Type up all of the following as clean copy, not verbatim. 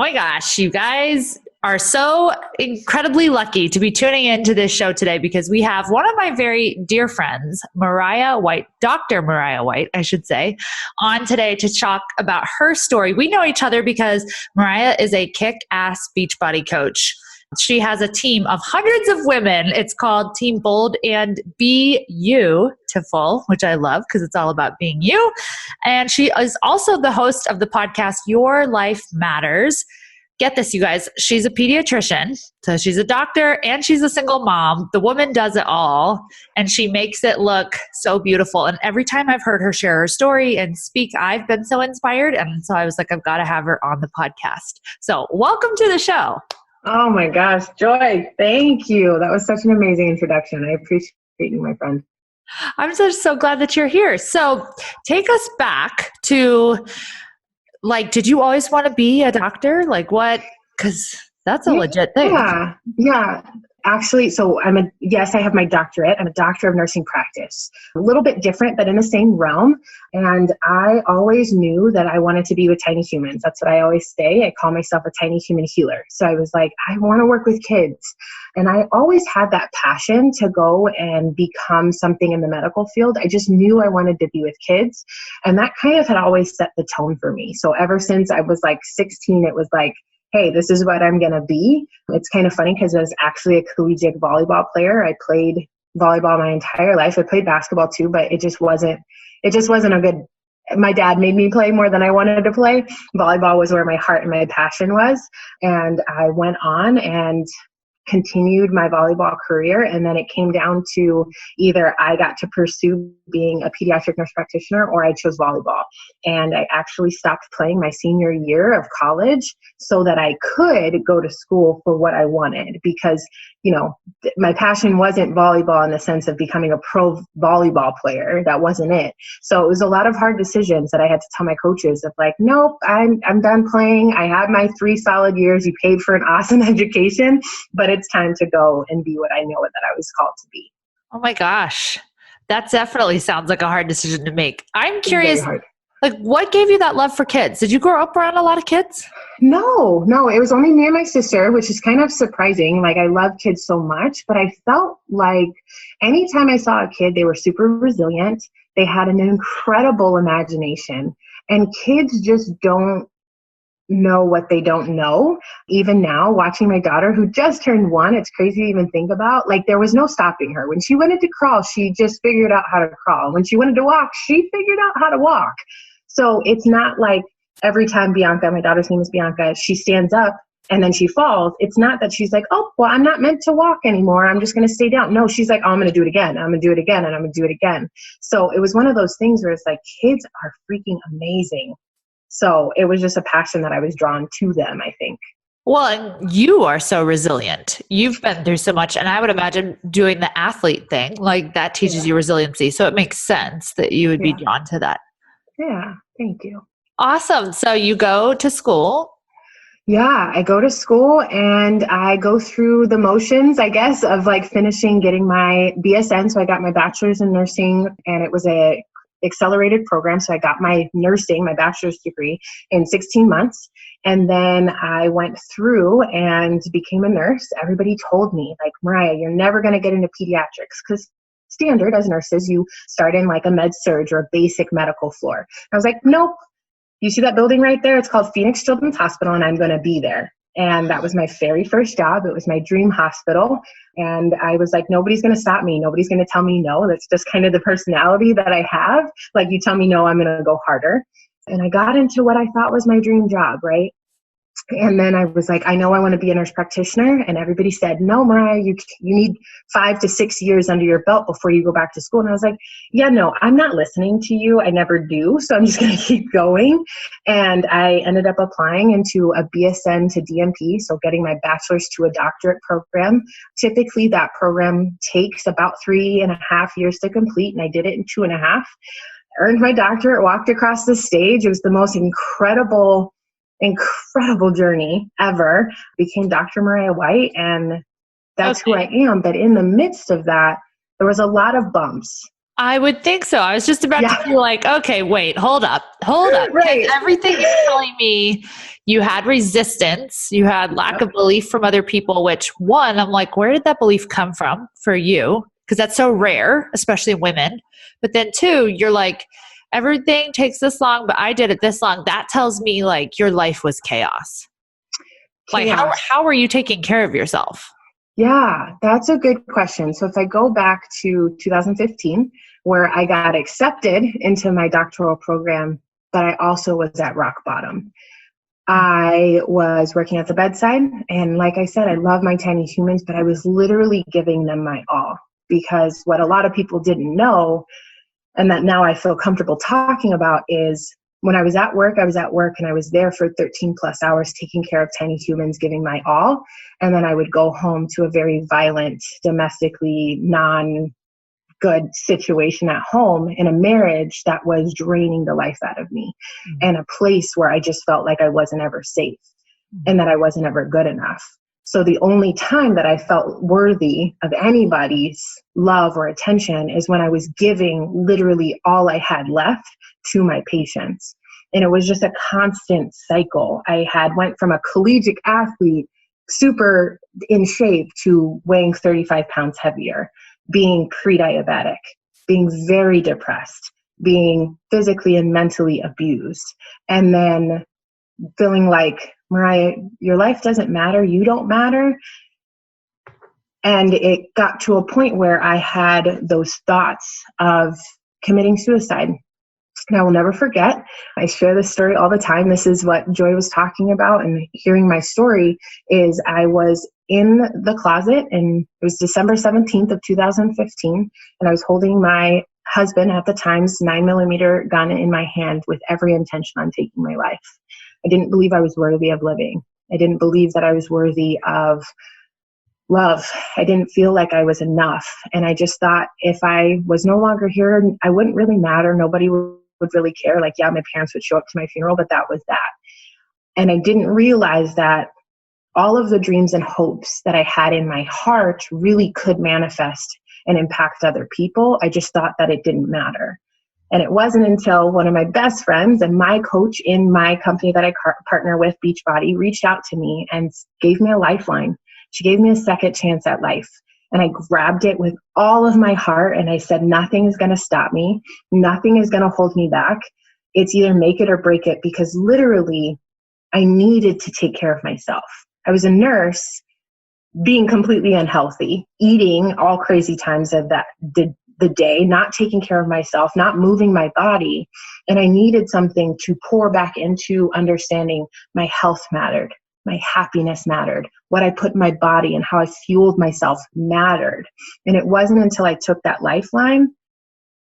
my gosh, you guys are so incredibly lucky to be tuning into this show today because we have one of my very dear friends, Mariah White, Dr. Mariah White, I should say, on today to talk about her story. We know each other because Mariah is a kick-ass Beachbody coach. She has a team of hundreds of women. It's called Team Bold and Beautiful, which I love because it's all about being you. And she is also the host of the podcast, Your Life Matters. Get this, you guys. She's a pediatrician. So she's a doctor and she's a single mom. The woman does it all and she makes it look so beautiful. And every time I've heard her share her story and speak, I've been so inspired. And so I was like, I've got to have her on the podcast. So welcome to the show. Oh my gosh, Joy, thank you. That was such an amazing introduction. I appreciate you, my friend. I'm just so glad that you're here. So take us back to, like, did you always want to be a doctor? Like what? Because that's a legit thing. Yeah. Actually, so yes, I have my doctorate. I'm a doctor of nursing practice. A little bit different, but in the same realm. And I always knew that I wanted to be with tiny humans. That's what I always say. I call myself a tiny human healer. So I was like, I want to work with kids. And I always had that passion to go and become something in the medical field. I just knew I wanted to be with kids. And that kind of had always set the tone for me. So ever since I was like 16, it was like, hey, this is what I'm going to be. It's kind of funny because I was actually a collegiate volleyball player. I played volleyball my entire life. I played basketball too, but it just wasn't a good, my dad made me play more than I wanted to play. Volleyball was where my heart and my passion was. And I went on and continued my volleyball career. And then it came down to either I got to pursue being a pediatric nurse practitioner or I chose volleyball. And I actually stopped playing my senior year of college so that I could go to school for what I wanted because, my passion wasn't volleyball in the sense of becoming a pro volleyball player. That wasn't it. So it was a lot of hard decisions that I had to tell my coaches of like, nope, I'm done playing. I had my 3 solid years. You paid for an awesome education, but it's time to go and be what I know that I was called to be. Oh my gosh. That definitely sounds like a hard decision to make. I'm curious, like what gave you that love for kids? Did you grow up around a lot of kids? No, it was only me and my sister, which is kind of surprising. Like I love kids so much, but I felt like anytime I saw a kid, they were super resilient. They had an incredible imagination and kids just don't know what they don't know. Even now, watching my daughter who just turned 1, it's crazy to even think about. Like there was no stopping her. When she wanted to crawl, she just figured out how to crawl. When she wanted to walk, she figured out how to walk. So it's not like every time Bianca, my daughter's name is Bianca, she stands up and then she falls. It's not that she's like, oh, well, I'm not meant to walk anymore. I'm just going to stay down. No, she's like, oh, I'm going to do it again. I'm going to do it again. And I'm going to do it again. So it was one of those things where it's like, kids are freaking amazing. So it was just a passion that I was drawn to them, I think. Well, and you are so resilient. You've been through so much. And I would imagine doing the athlete thing, like that teaches you resiliency. So it makes sense that you would be drawn to that. Yeah, thank you. Awesome. So you go to school. Yeah, I go to school and I go through the motions, I guess, of like getting my BSN. So I got my bachelor's in nursing and it was a accelerated program. So I got my bachelor's degree in 16 months. And then I went through and became a nurse. Everybody told me like, Mariah, you're never going to get into pediatrics because standard as nurses, you start in like a med surg or a basic medical floor. I was like, nope. You see that building right there? It's called Phoenix Children's Hospital and I'm going to be there. And that was my very first job. It was my dream hospital. And I was like, nobody's going to stop me. Nobody's going to tell me no. That's just kind of the personality that I have. Like you tell me no, I'm going to go harder. And I got into what I thought was my dream job, right? And then I was like, I know I want to be a nurse practitioner. And everybody said, no, Mariah, you need 5 to 6 years under your belt before you go back to school. And I was like, yeah, no, I'm not listening to you. I never do. So I'm just going to keep going. And I ended up applying into a BSN to DNP. So getting my bachelor's to a doctorate program. Typically that program takes about 3.5 years to complete. And I did it in 2.5. Earned my doctorate, walked across the stage. It was the most incredible journey ever. Became Dr. Mariah White, and that's who I am. But in the midst of that, there was a lot of bumps. I would think so. I was just about to be like, okay, wait, hold up. Right. Everything you're telling me, you had resistance, you had lack of belief from other people, which one, I'm like, where did that belief come from for you? Because that's so rare, especially women. But then two, you're like, everything takes this long, but I did it this long. That tells me like your life was chaos. Like how were you taking care of yourself? Yeah, that's a good question. So if I go back to 2015, where I got accepted into my doctoral program, but I also was at rock bottom. I was working at the bedside, and like I said, I love my tiny humans, but I was literally giving them my all, because what a lot of people didn't know, and that now I feel comfortable talking about, is when I was at work, and I was there for 13 plus hours taking care of tiny humans, giving my all. And then I would go home to a very violent, domestically non-good situation at home, in a marriage that was draining the life out of me, and a place where I just felt like I wasn't ever safe and that I wasn't ever good enough. So the only time that I felt worthy of anybody's love or attention is when I was giving literally all I had left to my patients. And it was just a constant cycle. I had went from a collegiate athlete, super in shape, to weighing 35 pounds heavier, being pre-diabetic, being very depressed, being physically and mentally abused, and then feeling like, Mariah, your life doesn't matter. You don't matter. And it got to a point where I had those thoughts of committing suicide. And I will never forget. I share this story all the time. This is what Joy was talking about, and hearing my story is I was in the closet, and it was December 17th of 2015. And I was holding my husband at the time's 9mm gun in my hand, with every intention on taking my life. I didn't believe I was worthy of living. I didn't believe that I was worthy of love. I didn't feel like I was enough. And I just thought, if I was no longer here, I wouldn't really matter. Nobody would really care. Like, yeah, my parents would show up to my funeral, but that was that. And I didn't realize that all of the dreams and hopes that I had in my heart really could manifest and impact other people. I just thought that it didn't matter. And it wasn't until one of my best friends and my coach in my company that I partner with, Beachbody, reached out to me and gave me a lifeline. She gave me a second chance at life. And I grabbed it with all of my heart. And I said, nothing is going to stop me. Nothing is going to hold me back. It's either make it or break it, because literally I needed to take care of myself. I was a nurse, being completely unhealthy, eating all crazy times of the day, not taking care of myself, not moving my body. And I needed something to pour back into, understanding my health mattered, my happiness mattered, what I put in my body and how I fueled myself mattered. And it wasn't until I took that lifeline,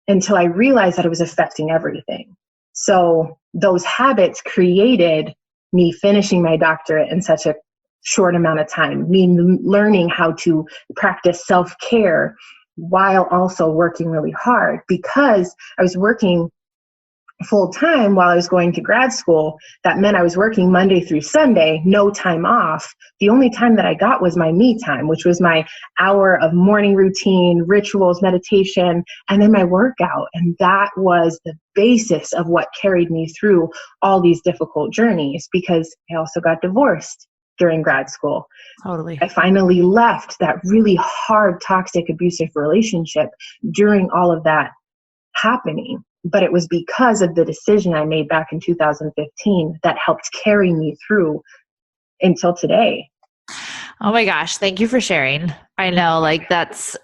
until I realized that it was affecting everything. So those habits created me finishing my doctorate in such a short amount of time, me learning how to practice self-care while also working really hard, because I was working full time while I was going to grad school. That meant I was working Monday through Sunday, no time off. The only time that I got was my me time, which was my hour of morning routine, rituals, meditation, and then my workout. And that was the basis of what carried me through all these difficult journeys, because I also got divorced during grad school. Totally. I finally left that really hard, toxic, abusive relationship during all of that happening. But it was because of the decision I made back in 2015 that helped carry me through until today. Oh my gosh. Thank you for sharing. I know, like, that's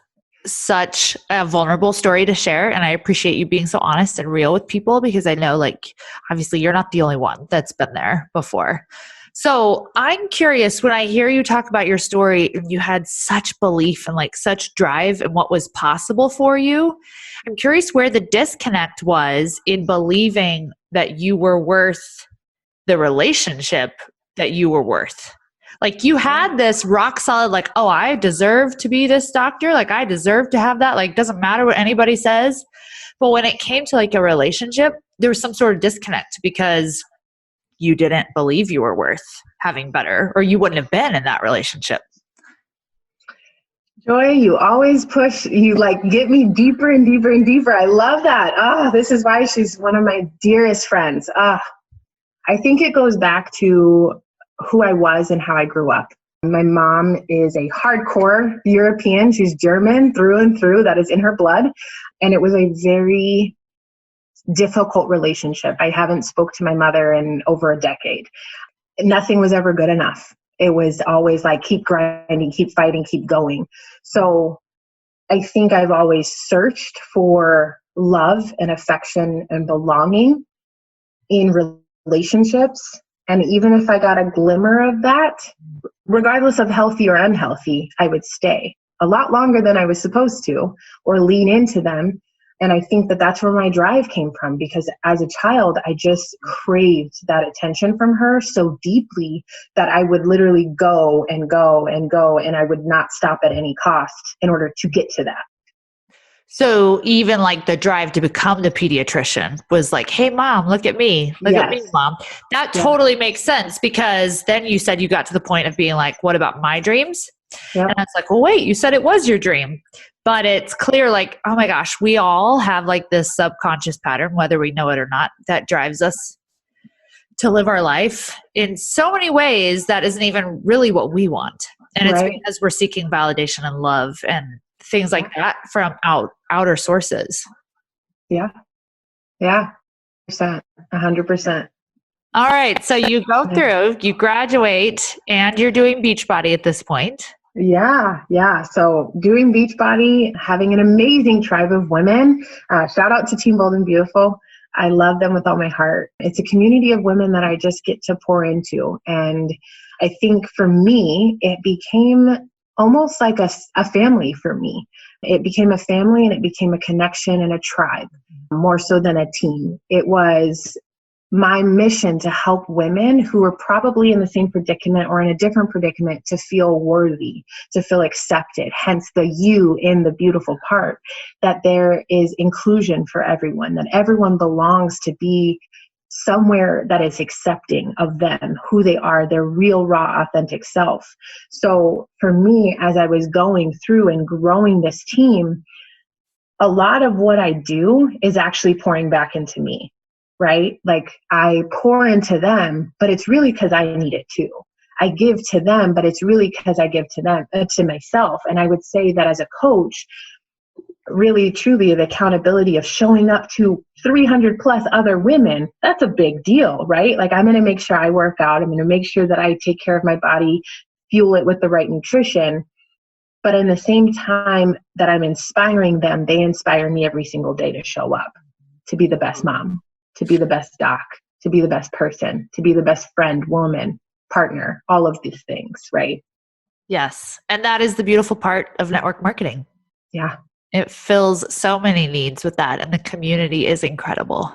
such a vulnerable story to share. And I appreciate you being so honest and real with people, because I know, like, obviously you're not the only one that's been there before. So I'm curious, when I hear you talk about your story and you had such belief and like such drive in what was possible for you, I'm curious where the disconnect was in believing that you were worth the relationship that you were worth. Like, you had this rock solid, like, oh, I deserve to be this doctor. Like, I deserve to have that. Like, doesn't matter what anybody says. But when it came to like a relationship, there was some sort of disconnect, because you didn't believe you were worth having better, or you wouldn't have been in that relationship. Joy, you always push, you like get me deeper and deeper and deeper. I love that. This is why she's one of my dearest friends. I think it goes back to who I was and how I grew up. My mom is a hardcore European. She's German through and through. That is in her blood. And it was a very difficult relationship. I haven't spoke to my mother in over a decade. Nothing was ever good enough. It was always like, keep grinding, keep fighting, keep going. So I think I've always searched for love and affection and belonging in relationships. And even if I got a glimmer of that, regardless of healthy or unhealthy, I would stay a lot longer than I was supposed to or lean into them. And I think that that's where my drive came from, because as a child, I just craved that attention from her so deeply that I would literally go and go and go, and I would not stop at any cost in order to get to that. So even like the drive to become the pediatrician was like, hey, mom, look at me. Look at me, mom. That totally makes sense, because then you said you got to the point of being like, what about my dreams? Yep. And I was like, well, wait, you said it was your dream. But it's clear like, oh my gosh, we all have like this subconscious pattern, whether we know it or not, that drives us to live our life in so many ways that isn't even really what we want. And it's because we're seeking validation and love and things like that from outer sources. Yeah. 100%. All right. So you go through, you graduate, and you're doing Beachbody at this point. Yeah. So doing Beachbody, having an amazing tribe of women. Shout out to Team Bold and Beautiful. I love them with all my heart. It's a community of women that I just get to pour into. And I think for me, it became almost like a family for me. It became a family, and it became a connection and a tribe, more so than a team. It was my mission to help women who are probably in the same predicament or in a different predicament to feel worthy, to feel accepted, hence the you in the beautiful part, that there is inclusion for everyone, that everyone belongs to be somewhere that is accepting of them, who they are, their real, raw, authentic self. So for me, as I was going through and growing this team, a lot of what I do is actually pouring back into me. Right? Like I pour into them, but it's really because I need it too. I give to them, but it's really because I give to them, to myself. And I would say that as a coach, really, truly, the accountability of showing up to 300 plus other women, that's a big deal, right? Like I'm going to make sure I work out. I'm going to make sure that I take care of my body, fuel it with the right nutrition. But in the same time that I'm inspiring them, they inspire me every single day to show up, to be the best mom, to be the best doc, to be the best person, to be the best friend, woman, partner, all of these things, right? Yes. And that is the beautiful part of network marketing. Yeah. It fills so many needs with that. And the community is incredible.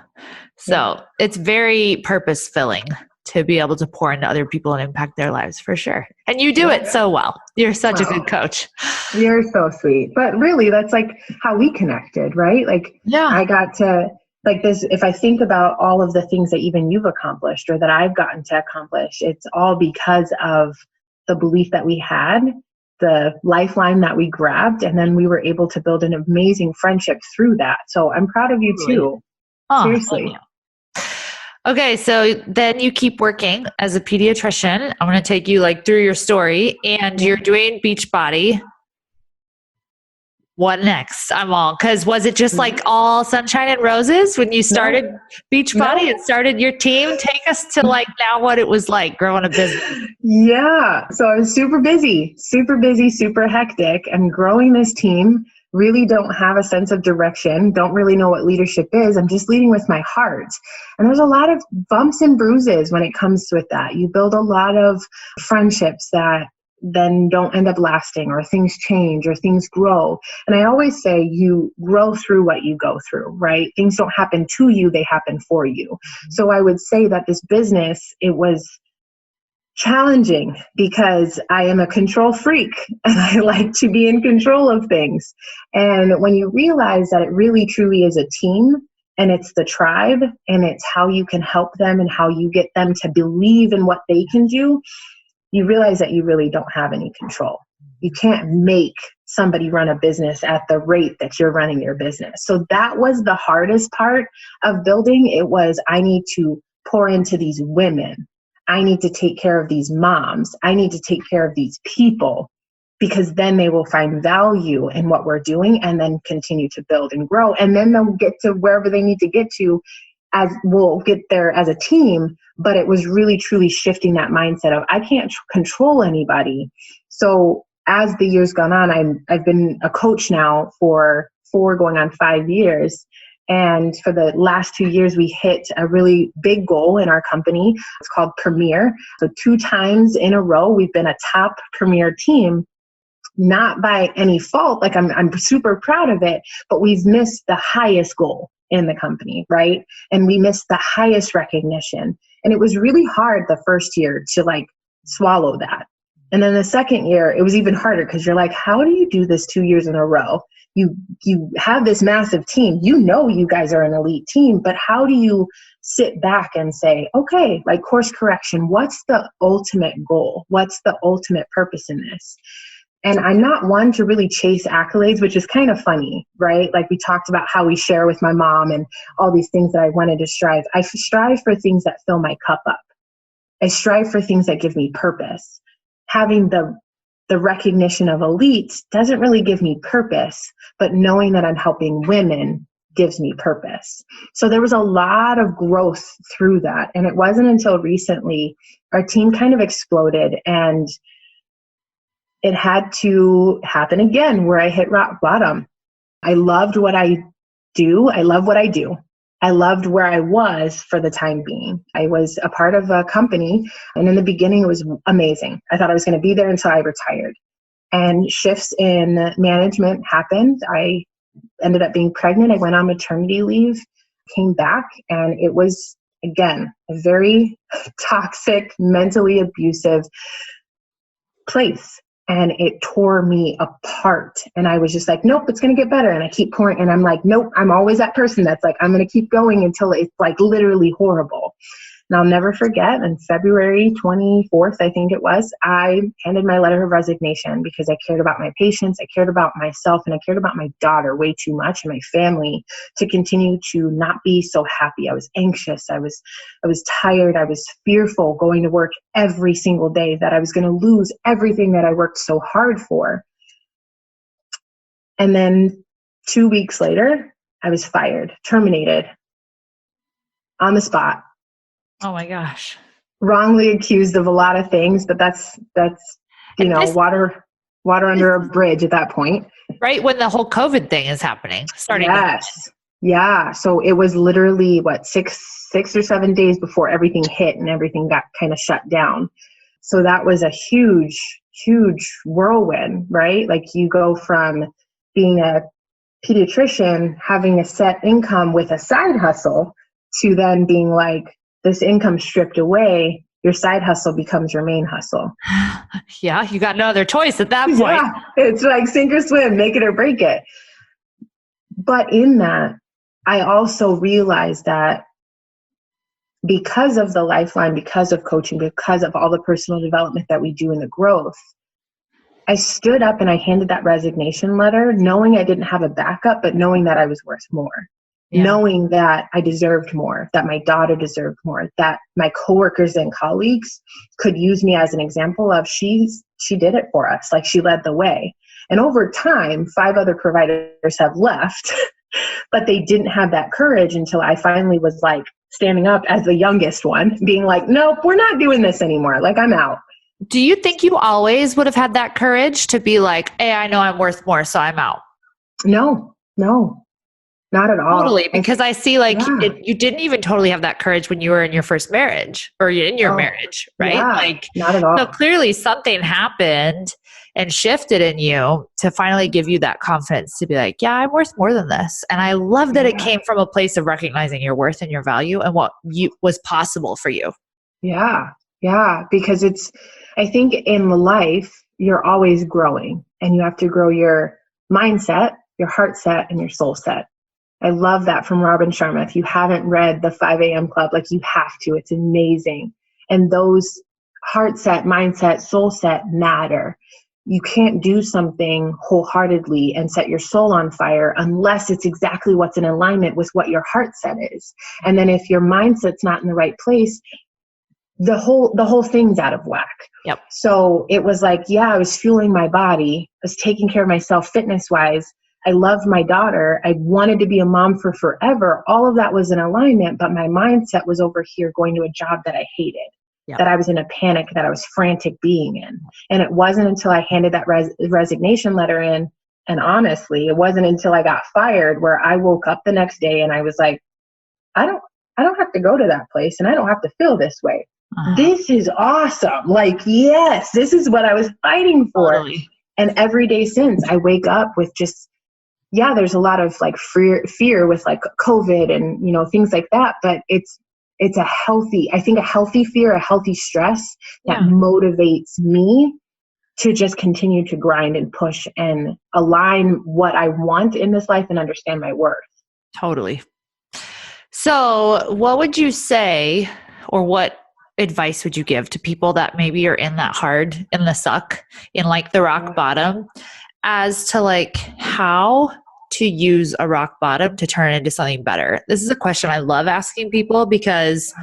So it's very purpose filling to be able to pour into other people and impact their lives for sure. And you do it so well. You're such a good coach. You're so sweet. But really, that's like how we connected, right? Like I got to, like this, if I think about all of the things that even you've accomplished or that I've gotten to accomplish, it's all because of the belief that we had, the lifeline that we grabbed, and then we were able to build an amazing friendship through that. So I'm proud of you too. Seriously. Okay. So then you keep working as a pediatrician. I'm going to take you like through your story, and you're doing Beachbody. What next? Because was it just like all sunshine and roses when you started Beachbody and started your team? Take us to like now what it was like growing a business. Yeah. So I was super busy, super hectic, and growing this team. Really don't have a sense of direction, don't really know what leadership is. I'm just leading with my heart. And there's a lot of bumps and bruises when it comes with that. You build a lot of friendships that then don't end up lasting, or things change, or things grow. And I always say you grow through what you go through, right? Things don't happen to you, they happen for you. So I would say that this business, it was challenging because I am a control freak and I like to be in control of things. And when you realize that it really truly is a team, and it's the tribe, and it's how you can help them and how you get them to believe in what they can do, you realize that you really don't have any control. You can't make somebody run a business at the rate that you're running your business. So that was the hardest part of building. It was, I need to pour into these women. I need to take care of these moms. I need to take care of these people, because then they will find value in what we're doing and then continue to build and grow. And then they'll get to wherever they need to get to, as we'll get there as a team. But it was really, truly shifting that mindset of, I can't control anybody. So as the years gone on, I've been a coach now for 4 going on 5 years. And for the last 2 years, we hit a really big goal in our company. It's called Premier. So 2 times in a row, we've been a top Premier team. Not by any fault, like I'm super proud of it, but we've missed the highest goal in the company, right? And we missed the highest recognition. And it was really hard the first year to like swallow that. And then the second year, it was even harder, because you're like, how do you do this 2 years in a row? You have this massive team. You know you guys are an elite team, but how do you sit back and say, okay, like course correction, what's the ultimate goal? What's the ultimate purpose in this? And I'm not one to really chase accolades, which is kind of funny, right? Like we talked about how we share with my mom and all these things that I wanted to strive. I strive for things that fill my cup up. I strive for things that give me purpose. Having the recognition of elite doesn't really give me purpose, but knowing that I'm helping women gives me purpose. So there was a lot of growth through that. And it wasn't until recently our team kind of exploded, and it had to happen again where I hit rock bottom. I loved what I do. I love what I do. I loved where I was for the time being. I was a part of a company, and in the beginning it was amazing. I thought I was going to be there until I retired. And shifts in management happened. I ended up being pregnant. I went on maternity leave, came back, and it was, again, a very toxic, mentally abusive place. And it tore me apart. And I was just like, nope, it's going to get better. And I keep pouring. And I'm like, nope, I'm always that person that's like, I'm going to keep going until it's like literally horrible. And I'll never forget, on February 24th, I think it was, I handed my letter of resignation because I cared about my patients, I cared about myself, and I cared about my daughter way too much, and my family, to continue to not be so happy. I was anxious. I was tired. I was fearful going to work every single day that I was going to lose everything that I worked so hard for. And then 2 weeks later, I was fired, terminated on the spot. Oh my gosh. Wrongly accused of a lot of things, but that's water under a bridge at that point. Right when the whole COVID thing is happening, starting. Yes. Yeah. So it was literally six or 7 days before everything hit and everything got kind of shut down. So that was a huge, huge whirlwind, right? Like you go from being a pediatrician, having a set income with a side hustle, to then being like, this income stripped away, your side hustle becomes your main hustle. Yeah, you got no other choice at that point. Yeah, it's like sink or swim, make it or break it. But in that, I also realized that because of the Lifeline, because of coaching, because of all the personal development that we do in the growth, I stood up and I handed that resignation letter, knowing I didn't have a backup, but knowing that I was worth more. Yeah. Knowing that I deserved more, that my daughter deserved more, that my coworkers and colleagues could use me as an example of she did it for us. Like she led the way. And over time, 5 other providers have left, but they didn't have that courage until I finally was like standing up as the youngest one, being like, nope, we're not doing this anymore. Like I'm out. Do you think you always would have had that courage to be like, hey, I know I'm worth more, so I'm out? No. Not at all. Totally, because I see like you didn't even totally have that courage when you were in your first marriage or in your marriage, right? Yeah, like not at all. So clearly something happened and shifted in you to finally give you that confidence to be like, yeah, I'm worth more than this. And I love that it came from a place of recognizing your worth and your value and what was possible for you. Yeah, because I think in life, you're always growing, and you have to grow your mindset, your heart set, and your soul set. I love that from Robin Sharma. If you haven't read the 5 a.m. Club, like you have to, it's amazing. And those heart set, mindset, soul set matter. you can't do something wholeheartedly and set your soul on fire unless it's exactly what's in alignment with what your heart set is. And then if your mindset's not in the right place, the whole thing's out of whack. Yep. So it was like, yeah, I was fueling my body. I was taking care of myself fitness wise. I loved my daughter. I wanted to be a mom for forever. All of that was in alignment, but my mindset was over here going to a job that I hated, that I was in a panic, that I was frantic being in. And it wasn't until I handed that resignation letter in, and honestly, it wasn't until I got fired where I woke up the next day and I was like, I don't have to go to that place and I don't have to feel this way. This is awesome. Like, yes, this is what I was fighting for. Totally. And every day since, I wake up with just, yeah, there's a lot of like fear with like COVID and, you know, things like that. But it's a healthy fear, a healthy stress that motivates me to just continue to grind and push and align what I want in this life and understand my worth. Totally. So what would you say, or what advice would you give to people that maybe are in the suck, in like the rock bottom, as to like how to use a rock bottom to turn into something better? This is a question I love asking people because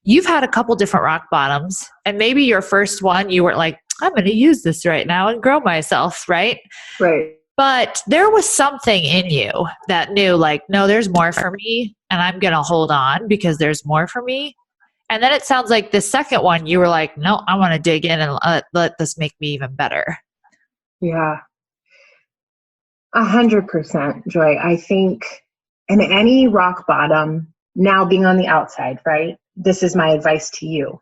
you've had a couple different rock bottoms, and maybe your first one, you weren't like, I'm going to use this right now and grow myself, right? Right. But there was something in you that knew like, no, there's more for me and I'm going to hold on because there's more for me. And then it sounds like the second one, you were like, no, I want to dig in and let this make me even better. Yeah. 100%, Joy. I think in any rock bottom, now being on the outside, right? This is my advice to you.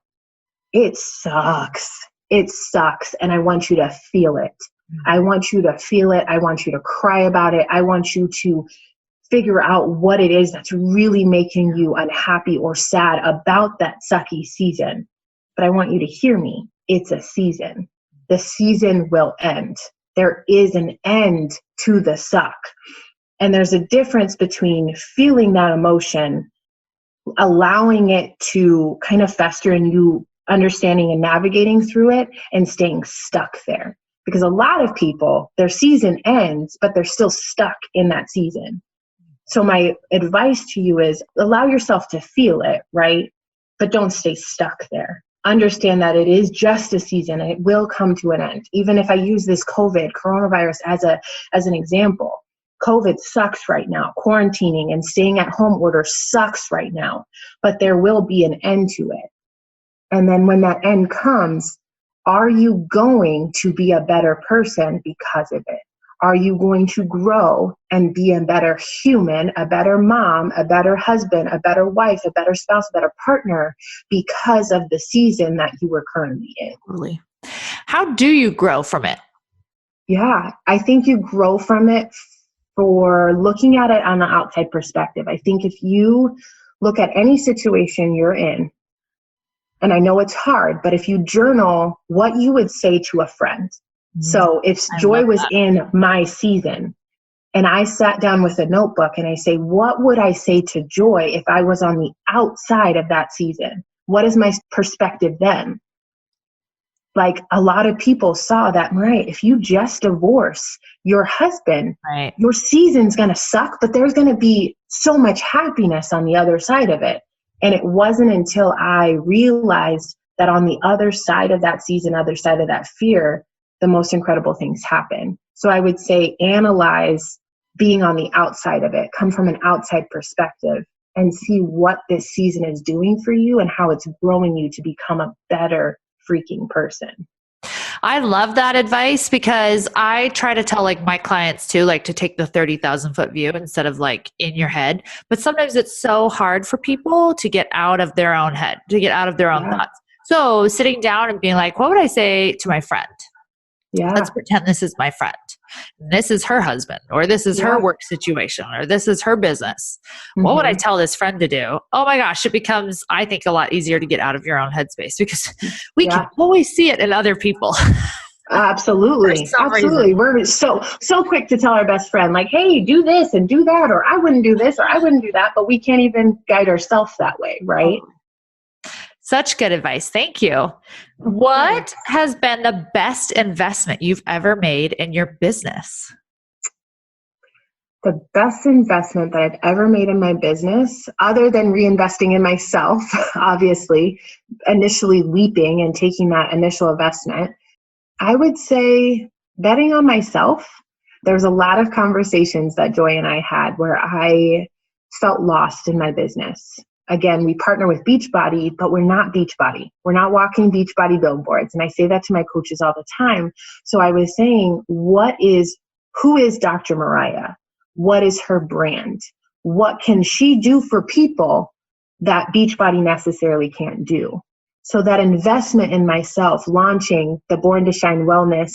It sucks. It sucks. And I want you to feel it. I want you to feel it. I want you to cry about it. I want you to figure out what it is that's really making you unhappy or sad about that sucky season. But I want you to hear me. It's a season. The season will end. There is an end to the suck. And there's a difference between feeling that emotion, allowing it to kind of fester and you understanding and navigating through it, and staying stuck there. Because a lot of people, their season ends, but they're still stuck in that season. So my advice to you is allow yourself to feel it, right? But don't stay stuck there. Understand that it is just a season and it will come to an end. Even if I use this coronavirus as an example, COVID sucks right now. Quarantining and staying at home order sucks right now, but there will be an end to it. And then when that end comes, are you going to be a better person because of it? Are you going to grow and be a better human, a better mom, a better husband, a better wife, a better spouse, a better partner because of the season that you were currently in? Really? How do you grow from it? Yeah, I think you grow from it for looking at it on the outside perspective. I think if you look at any situation you're in, and I know it's hard, but if you journal what you would say to a friend. So if Joy was in my season and I sat down with a notebook and I say, what would I say to Joy if I was on the outside of that season? What is my perspective then? Like a lot of people saw that, right? If you just divorce your husband, right, your season's going to suck, but there's going to be so much happiness on the other side of it. And it wasn't until I realized that on the other side of that season, other side of that fear, the most incredible things happen. So I would say analyze being on the outside of it, come from an outside perspective and see what this season is doing for you and how it's growing you to become a better freaking person. I love that advice because I try to tell like my clients too, like to take the 30,000 foot view instead of like in your head. But sometimes it's so hard for people to get out of their own head, to get out of their own thoughts. So sitting down and being like, what would I say to my friend? Yeah. Let's pretend this is my friend. This is her husband, or this is her work situation, or this is her business. Mm-hmm. What would I tell this friend to do? Oh my gosh, it becomes, I think, a lot easier to get out of your own headspace because we can always see it in other people. Absolutely. Absolutely. We're so quick to tell our best friend, like, hey, do this and do that, or I wouldn't do this, or I wouldn't do that, but we can't even guide ourselves that way, right? Such good advice. Thank you. What has been the best investment you've ever made in your business? The best investment that I've ever made in my business, other than reinvesting in myself, obviously, initially leaping and taking that initial investment, I would say betting on myself. There's a lot of conversations that Joy and I had where I felt lost in my business. Again, we partner with Beachbody, but we're not Beachbody. We're not walking Beachbody billboards. And I say that to my coaches all the time. So I was saying, who is Dr. Mariah? What is her brand? What can she do for people that Beachbody necessarily can't do? So that investment in myself, launching the Born to Shine Wellness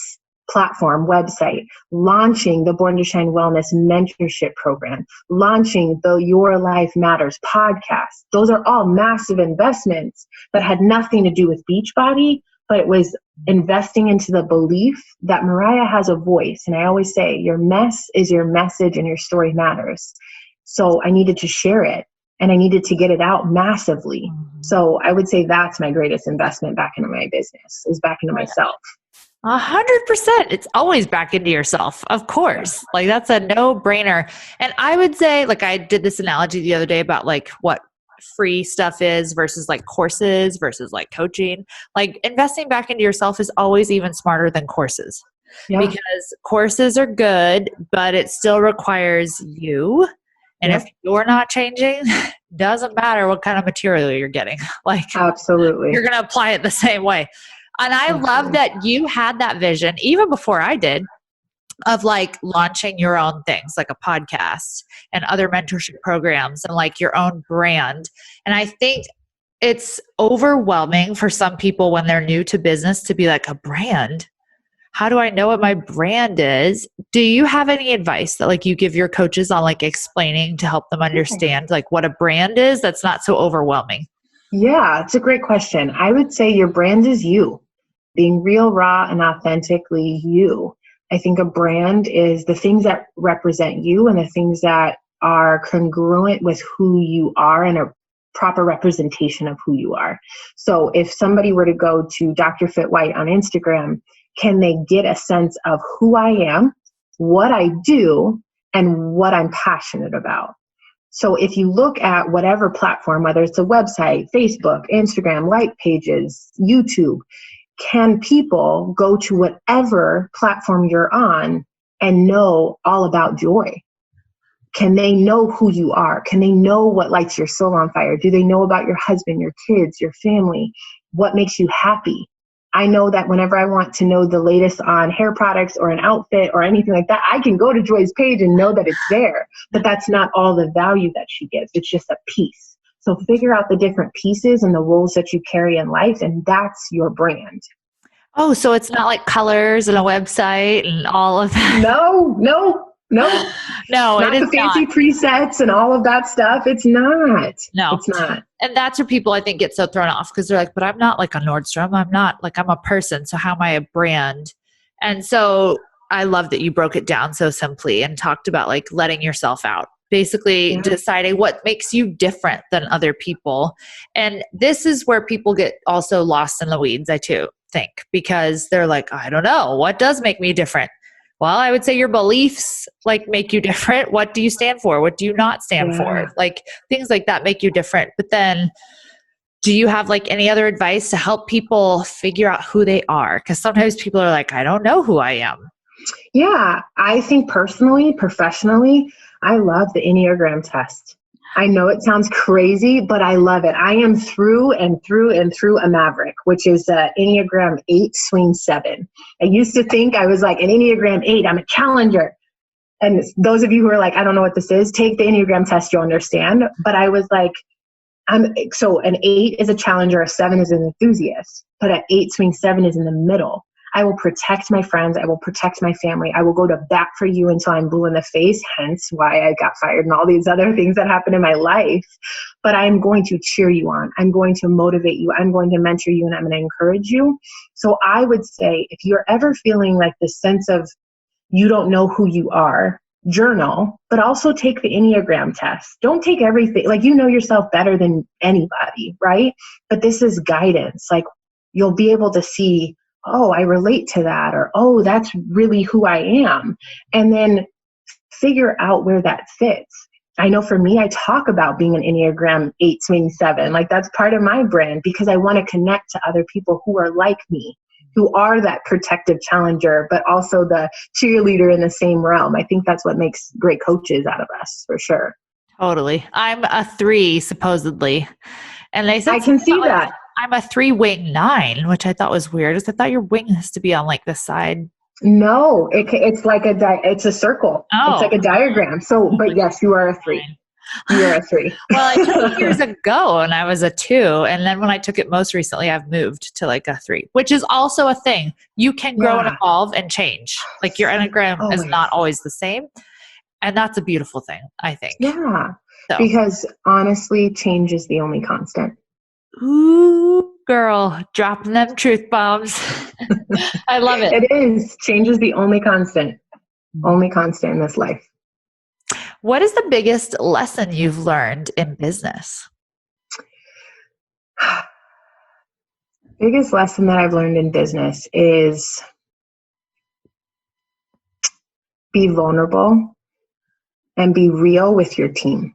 platform website, launching the Born to Shine Wellness mentorship program, launching the Your Life Matters podcast. Those are all massive investments that had nothing to do with Beachbody, but it was investing into the belief that Mariah has a voice. And I always say, your mess is your message and your story matters. So I needed to share it and I needed to get it out massively. So I would say that's my greatest investment back into my business, is back into myself. 100%. It's always back into yourself. Of course. Like that's a no-brainer. And I would say, like I did this analogy the other day about like what free stuff is versus like courses versus like coaching. Like investing back into yourself is always even smarter than courses. Yeah. Because courses are good, but it still requires you. And if you're not changing, doesn't matter what kind of material you're getting. Like absolutely, you're going to apply it the same way. And I love that you had that vision, even before I did, of like launching your own things, like a podcast and other mentorship programs and like your own brand. And I think it's overwhelming for some people when they're new to business to be like, a brand? How do I know what my brand is? Do you have any advice that like you give your coaches on like explaining to help them understand like what a brand is that's not so overwhelming? Yeah, it's a great question. I would say your brand is you. Being real, raw, and authentically you. I think a brand is the things that represent you and the things that are congruent with who you are and a proper representation of who you are. So if somebody were to go to Dr. Fit White on Instagram, can they get a sense of who I am, what I do, and what I'm passionate about? So if you look at whatever platform, whether it's a website, Facebook, Instagram, like pages, YouTube, can people go to whatever platform you're on and know all about joy? Can they know who you are? Can they know what lights your soul on fire? Do they know about your husband, your kids, your family? What makes you happy? I know that whenever I want to know the latest on hair products or an outfit or anything like that, I can go to Joy's page and know that it's there. But that's not all the value that she gives. It's just a piece. So figure out the different pieces and the roles that you carry in life, and that's your brand. Oh, so it's not like colors and a website and all of that? No. Not the fancy presets and all of that stuff. It's not. No, it's not. And that's where people I think get so thrown off because they're like, but I'm not like a Nordstrom. I'm not like, I'm a person. So how am I a brand? And so I love that you broke it down so simply and talked about like letting yourself out. Basically deciding what makes you different than other people. And this is where people get also lost in the weeds, I too think, because they're like, I don't know, what does make me different? Well, I would say your beliefs like make you different. What do you stand for? What do you not stand for? Like things like that make you different. But then do you have like any other advice to help people figure out who they are? Because sometimes people are like, I don't know who I am. Yeah, I think personally, professionally, I love the Enneagram test. I know it sounds crazy, but I love it. I am through and through and through a maverick, which is Enneagram 8 swing 7. I used to think I was like an Enneagram 8. I'm a challenger. And those of you who are like, I don't know what this is, take the Enneagram test, you'll understand. But I was like, so an 8 is a challenger, a 7 is an enthusiast, but an 8 swing 7 is in the middle. I will protect my friends. I will protect my family. I will go to bat for you until I'm blue in the face, hence why I got fired and all these other things that happened in my life. But I'm going to cheer you on. I'm going to motivate you. I'm going to mentor you, and I'm going to encourage you. So I would say if you're ever feeling like this sense of you don't know who you are, journal, but also take the Enneagram test. Don't take everything. Like, you know yourself better than anybody, right? But this is guidance. Like, you'll be able to see, oh, I relate to that, or, oh, that's really who I am. And then figure out where that fits. I know for me, I talk about being an Enneagram 8 swing 7. Like, that's part of my brand, because I want to connect to other people who are like me, who are that protective challenger, but also the cheerleader in the same realm. I think that's what makes great coaches out of us, for sure. Totally. I'm a 3, supposedly. And they said I can see like, that. I'm a 3 wing 9, which I thought was weird. I thought your wing has to be on like the side. No, it's like it's a circle. Oh. It's like a diagram. So, but yes, you are a 3. You are a 3. Well, I took it years ago and I was a 2. And then when I took it most recently, I've moved to like a 3, which is also a thing. You can grow and evolve and change. Like, your Enneagram is not always the same. And that's a beautiful thing, I think. Yeah. So. Because honestly, change is the only constant. Ooh, girl, dropping them truth bombs. I love it. It is. Change is the only constant in this life. What is the biggest lesson you've learned in business? Biggest lesson that I've learned in business is be vulnerable and be real with your team.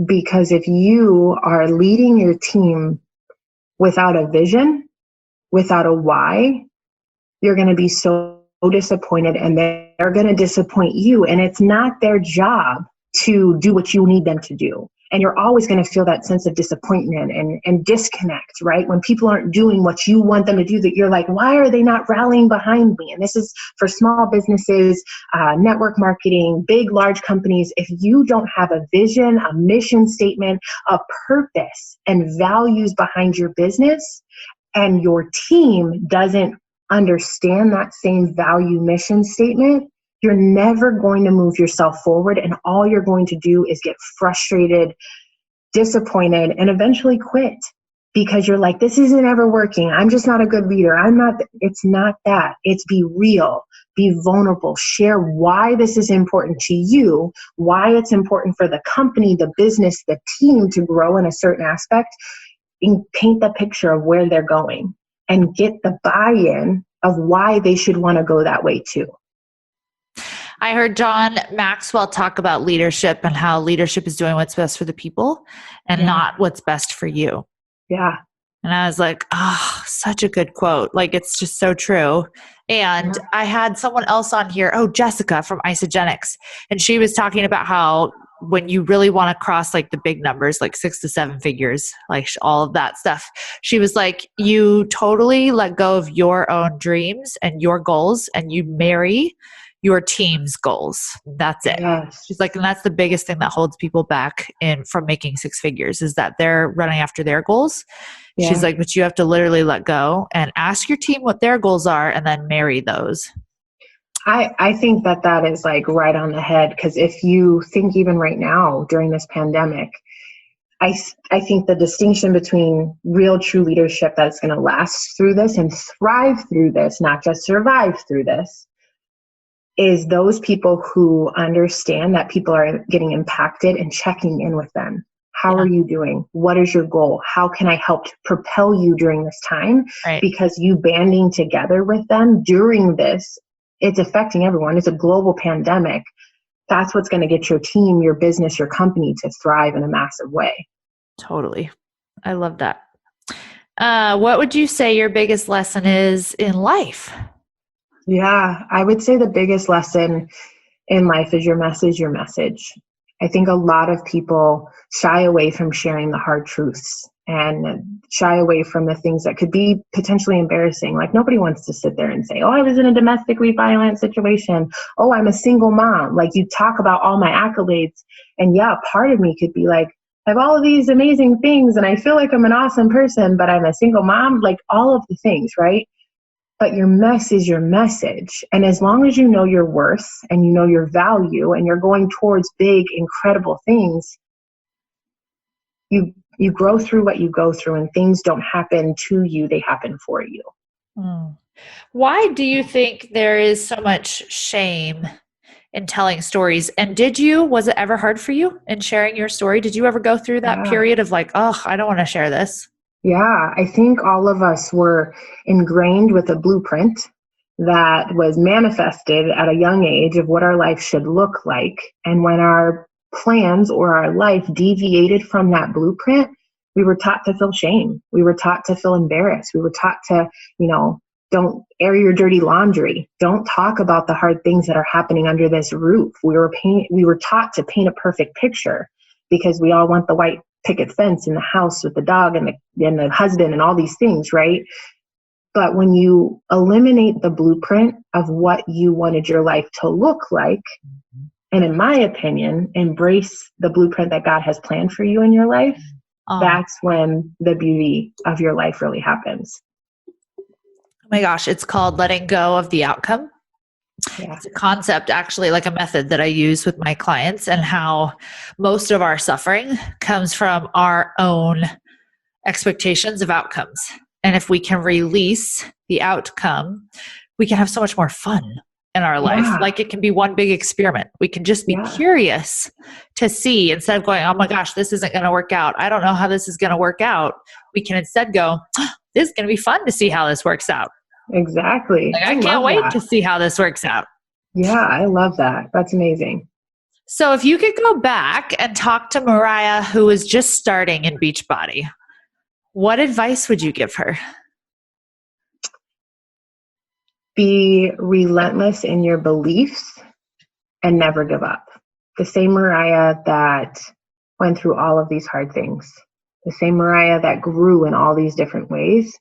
Because if you are leading your team without a vision, without a why, you're going to be so disappointed, and they're going to disappoint you. And it's not their job to do what you need them to do. And you're always going to feel that sense of disappointment and disconnect, right? When people aren't doing what you want them to do, that you're like, why are they not rallying behind me? And this is for small businesses, network marketing, big, large companies. If you don't have a vision, a mission statement, a purpose and values behind your business, and your team doesn't understand that same value mission statement, you're never going to move yourself forward, and all you're going to do is get frustrated, disappointed, and eventually quit, because you're like, this isn't ever working. I'm just not a good leader. It's not that. It's be real, be vulnerable, share why this is important to you, why it's important for the company, the business, the team to grow in a certain aspect, and paint the picture of where they're going and get the buy-in of why they should want to go that way too. I heard John Maxwell talk about leadership and how leadership is doing what's best for the people and not what's best for you. Yeah. And I was like, oh, such a good quote. Like, it's just so true. And I had someone else on here, Jessica from Isogenics. And she was talking about how when you really want to cross like the big numbers, like 6 to 7 figures, like all of that stuff, she was like, you totally let go of your own dreams and your goals, and you marry your team's goals. That's it. Yes. She's like, and that's the biggest thing that holds people back from making 6 figures, is that they're running after their goals. Yeah. She's like, but you have to literally let go and ask your team what their goals are and then marry those. I think that is like right on the head, because if you think even right now during this pandemic, I think the distinction between real true leadership that's going to last through this and thrive through this, not just survive through this, is those people who understand that people are getting impacted and checking in with them. How are you doing? What is your goal? How can I help propel you during this time? Right. Because you banding together with them during this, it's affecting everyone. It's a global pandemic. That's what's going to get your team, your business, your company to thrive in a massive way. Totally. I love that. What would you say your biggest lesson is in life? Yeah, I would say the biggest lesson in life is your message, your message. I think a lot of people shy away from sharing the hard truths and shy away from the things that could be potentially embarrassing. Like, nobody wants to sit there and say, I was in a domestically violent situation. I'm a single mom. Like, you talk about all my accolades. And yeah, part of me could be like, I have all of these amazing things and I feel like I'm an awesome person, but I'm a single mom. Like, all of the things, right? But your mess is your message. And as long as you know your worth and you know your value and you're going towards big, incredible things, you grow through what you go through, and things don't happen to you, they happen for you. Why do you think there is so much shame in telling stories. And was it ever hard for you in sharing your story? Did you ever go through that period of like, oh, I don't want to share this? Yeah, I think all of us were ingrained with a blueprint that was manifested at a young age of what our life should look like. And when our plans or our life deviated from that blueprint, we were taught to feel shame. We were taught to feel embarrassed. We were taught to, don't air your dirty laundry. Don't talk about the hard things that are happening under this roof. We were taught to paint a perfect picture because we all want the white picket fence in the house with the dog and the husband and all these things, right? But when you eliminate the blueprint of what you wanted your life to look like, and in my opinion, embrace the blueprint that God has planned for you in your life, that's when the beauty of your life really happens. Oh my gosh, it's called letting go of the outcome. Yeah. It's a concept, actually, like a method that I use with my clients, and how most of our suffering comes from our own expectations of outcomes. And if we can release the outcome, we can have so much more fun in our life. Like it can be one big experiment. We can just be curious to see, instead of going, oh my gosh, this isn't going to work out. I don't know how this is going to work out. We can instead go, this is going to be fun to see how this works out. Exactly. Like, I can't wait to see how this works out. Yeah, I love that. That's amazing. So if you could go back and talk to Mariah, who was just starting in Beachbody, what advice would you give her? Be relentless in your beliefs and never give up. The same Mariah that went through all of these hard things, the same Mariah that grew in all these different ways.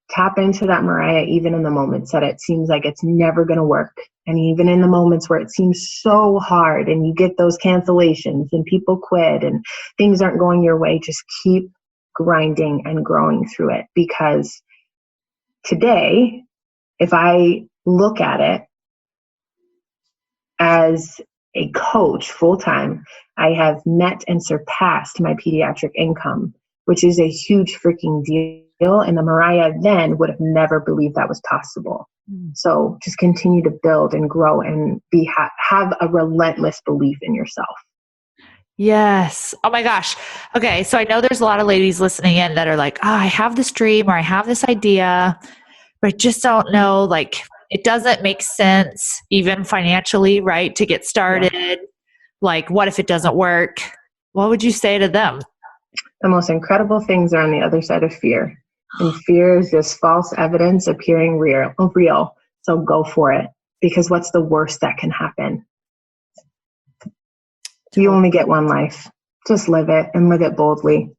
Tap into that Mariah even in the moments that it seems like it's never going to work. And even in the moments where it seems so hard and you get those cancellations and people quit and things aren't going your way, just keep grinding and growing through it. Because today, if I look at it as a coach full-time, I have met and surpassed my pediatric income, which is a huge freaking deal. And the Mariah then would have never believed that was possible. So just continue to build and grow and have a relentless belief in yourself. Yes. Oh my gosh. Okay. So I know there's a lot of ladies listening in that are like, oh, I have this dream or I have this idea, but I just don't know, like, it doesn't make sense even financially, right? To get started. Yeah. Like, what if it doesn't work? What would you say to them? The most incredible things are on the other side of fear. And fear is just false evidence appearing real. So go for it, because what's the worst that can happen? You only get one life. Just live it and live it boldly.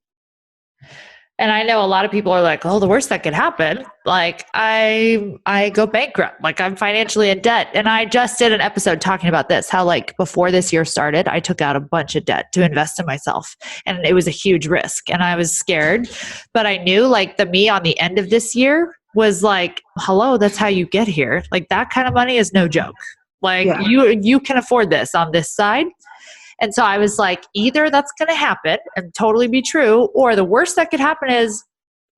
And I know a lot of people are like, oh, the worst that could happen, like I go bankrupt, like I'm financially in debt. And I just did an episode talking about this, how like before this year started, I took out a bunch of debt to invest in myself. And it was a huge risk and I was scared, but I knew like the me on the end of this year was like, hello, that's how you get here. Like that kind of money is no joke. Like you can afford this on this side. And so I was like, either that's going to happen and totally be true, or the worst that could happen is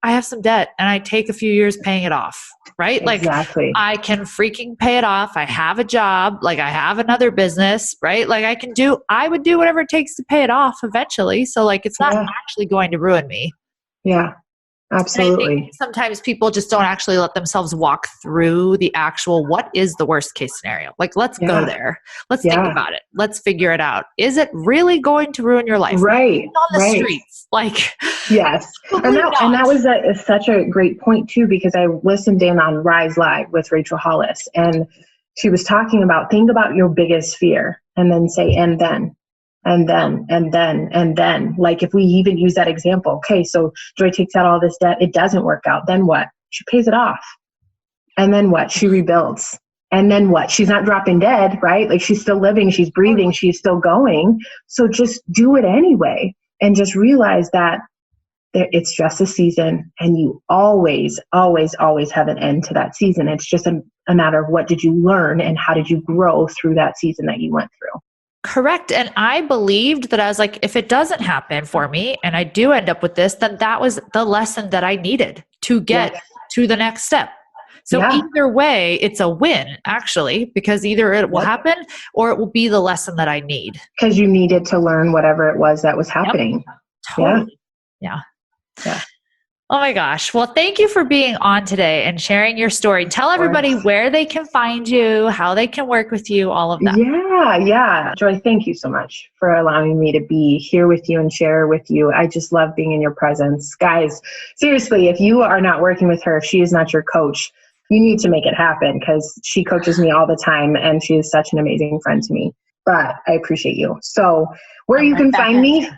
I have some debt and I take a few years paying it off, right? Exactly. Like I can freaking pay it off. I have a job, like I have another business, right? Like I would do whatever it takes to pay it off eventually. So like, it's not actually going to ruin me. Yeah. Absolutely. I think sometimes people just don't actually let themselves walk through the actual, what is the worst case scenario? Like, let's go there. Let's think about it. Let's figure it out. Is it really going to ruin your life? Right. On the streets. Like, yes. And that was such a great point too, because I listened in on Rise Live with Rachel Hollis, and she was talking about, think about your biggest fear and then say, and then. And then, like if we even use that example, okay, so Joy takes out all this debt, it doesn't work out. Then what? She pays it off. And then what? She rebuilds. And then what? She's not dropping dead, right? Like she's still living, she's breathing, she's still going. So just do it anyway. And just realize that it's just a season, and you always, always, always have an end to that season. It's just a matter of what did you learn and how did you grow through that season that you went through. Correct. And I believed that I was like, if it doesn't happen for me and I do end up with this, then that was the lesson that I needed to get to the next step. So either way, it's a win, actually, because either it will happen or it will be the lesson that I need. Because you needed to learn whatever it was that was happening. Totally. Yeah. Oh my gosh. Well, thank you for being on today and sharing your story. Tell everybody where they can find you, how they can work with you, all of that. Yeah. Joy, thank you so much for allowing me to be here with you and share with you. I just love being in your presence. Guys, seriously, if you are not working with her, if she is not your coach, you need to make it happen, because she coaches me all the time and she is such an amazing friend to me. But I appreciate you. So where you can find me,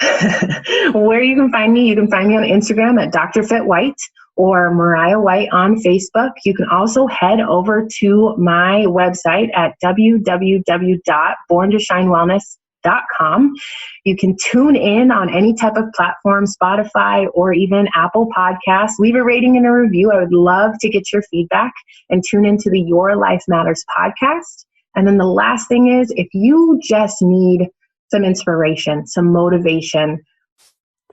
you can find me on Instagram at Dr. Fit White or Mariah White on Facebook. You can also head over to my website at www.borntoshinewellness.com. You can tune in on any type of platform, Spotify or even Apple Podcasts. Leave a rating and a review. I would love to get your feedback, and tune into the Your Life Matters podcast. And then the last thing is, if you just need some inspiration, some motivation,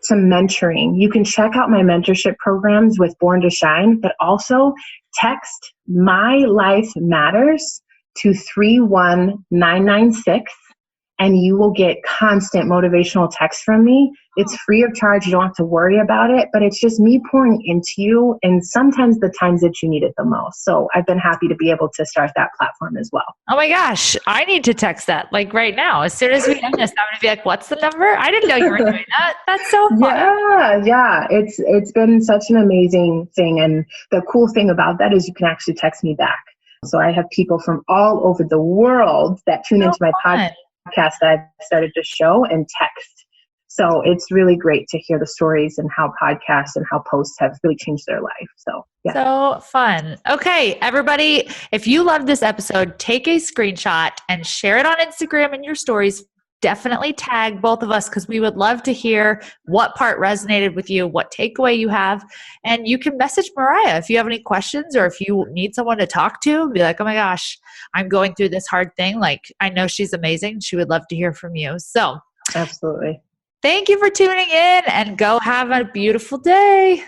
some mentoring, you can check out my mentorship programs with Born to Shine, but also text My Life Matters to 31996, and you will get constant motivational texts from me. It's free of charge. You don't have to worry about it, but it's just me pouring into you, and sometimes the times that you need it the most. So I've been happy to be able to start that platform as well. Oh my gosh. I need to text that like right now. As soon as we end this, I'm going to be like, what's the number? I didn't know you were doing that. That's so fun. Yeah. It's been such an amazing thing. And the cool thing about that is you can actually text me back. So I have people from all over the world that tune into my podcast that I've started to show and text. So it's really great to hear the stories and how podcasts and how posts have really changed their life. So So fun. Okay, everybody, if you love this episode, take a screenshot and share it on Instagram in your stories. Definitely tag both of us, because we would love to hear what part resonated with you, what takeaway you have. And you can message Mariah if you have any questions, or if you need someone to talk to. Be like, oh my gosh, I'm going through this hard thing. Like, I know she's amazing. She would love to hear from you. So absolutely. Thank you for tuning in, and go have a beautiful day.